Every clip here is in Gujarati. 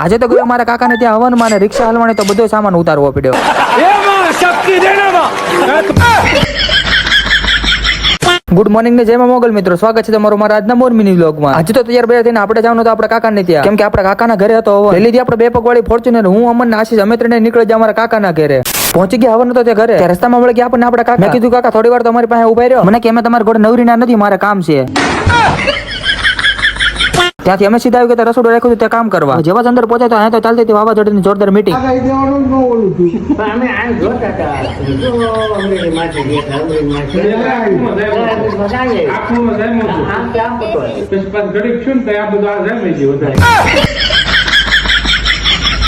આજે તો ગયો મારા કાકાને ત્યાં હવનમાં ને રિક્ષા હલવાણી તો બધો સામાન ઉતારવો પડ્યો. ગુડ મોર્નિંગ ને જય મોગલ મિત્રો, સ્વાગત છે તમારું મારા આજના મોર્નિંગ વ્લોગમાં. આજે તો તૈયાર બે થઈને આપણે જવાનું તો આપણા કાકાને ત્યાં, કેમ કે આપણા કાકાના ઘરે હતો હવન. લઈ લીધી આપણે 2 પગવાળી ફોર્ચ્યુનર, હું અમન ને આશીષ અમે ત્રણે નીકળી ગયા અમારા કાકાના ઘરે. પહોંચી ગયા હવન તો તે ઘરે, ત્યાં રસ્તામાં મળી ગયા આપણને આપણા કાકા. મેં કીધું કાકા થોડી વાર તો અમારી પાસે ઉભા રહ્યો. મને કે અમે તમારા ઘોડે નવરીના નથી, મારે કામ છે. ત્યાંથી અમે સીધા આવી ગયા રસોડું રાખ્યું હતું ત્યાં કામ કરવા. જેવા જ અંદર પહોંચ્યા તો અહીંયા તો ચાલતી હતી વાવાઝોડાની જોરદાર મીટિંગ.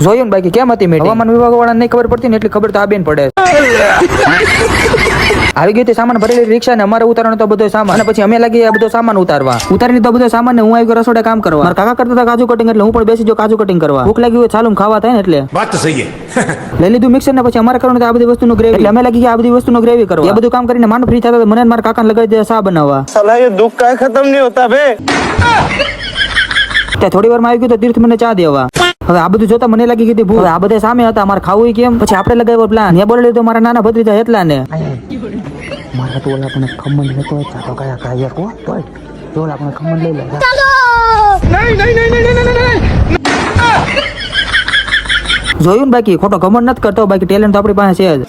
જોયું ને બાકી કેમ હતી મીટિંગ? હવામાન વિભાગ વાળા નહીં ખબર પડતી ને એટલી ખબર તો આ બેન પડે. આવી ગઈ સામાન ભરેલી રિક્ષા ને અમારે ઉતારવાનો તો બધો સામાન, અને પછી અમે લાગી આ બધો સામાન ઉતારવા. ઉતારીને તો બધો સામાન ને હું આવી ગયો રસોડે કામ કરવા. મારા કાકા કરતા હતા કાજુ કટિંગ, એટલે હું પણ બેસી જો કાજુ કટિંગ કરવા. ભૂખ લાગી હોય ચાલુ ખાવા થાય ને એટલે વાત તો સહી લઈ લીધું મિક્સર ને પછી અમારે કરવાનું આ બધી વસ્તુનું ગ્રેવી. એટલે અમે લાગી ગયા આ બધી વસ્તુનું ગ્રેવી કરવા. એ બધું કામ કરીને માંડ ફ્રી થતા મને મારા કાકાને લગાવી દે સા બનાવવા. साला ये दुख का खत्म नहीं होता बे. ત્યાં થોડી વાર માં આવી ગયું તો તીર્થ મને ચા દેવા. હવે આ બધું જોતા મને લાગી ગઈ ભૂખ. આ બધા સામે હતા, મારે ખાવું કેમ? પછી આપણે લગાવ્યો પ્લાન. મેં બોલી લીધું મારા નાના ભત્રીજા એટલા ને મારા તો ઓલા પણ ખમણ લેતો હોય તો કયા કાયા કો તોય તો ઓલા પણ ખમણ લઈ લે. જોયું ને બાકી ખોટો ખમણ નથી કરતો, બાકી ટેલેન્ટ તો આપણી પાસે છે જ.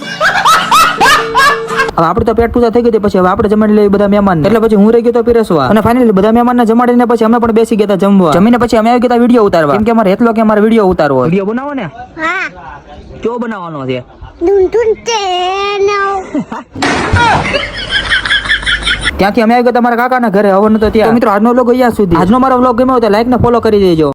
હવે આપણે તો પેટ પૂજા થઈ ગઈ, પછી હવે આપણે જમાડી લઈએ બધા મહેમાન. એટલે પછી હું રહી ગયો તો પીરસવા, અને ફાઇનલી બધા મહેમાનને જમાડીને પછી અમે પણ બેસી ગયા જમવા. જમીને પછી અમે આવી ગયા વિડીયો ઉતારવા, કેમ કે અમારે એટલો કે અમારે વિડીયો ઉતારવો. વિડીયો બનાવો ને? હા. કેવો બનાવવાનો છે? ત્યાંથી અમે આવી ગયા તમારા કાકાના ઘરે હવન તો ત્યાં. મિત્રો આજનો વ્લોગ અહીંયા સુધી. આજનો મારો વ્લોગ ગમ્યો હોય તો લાઈક ને ફોલો કરી દેજો.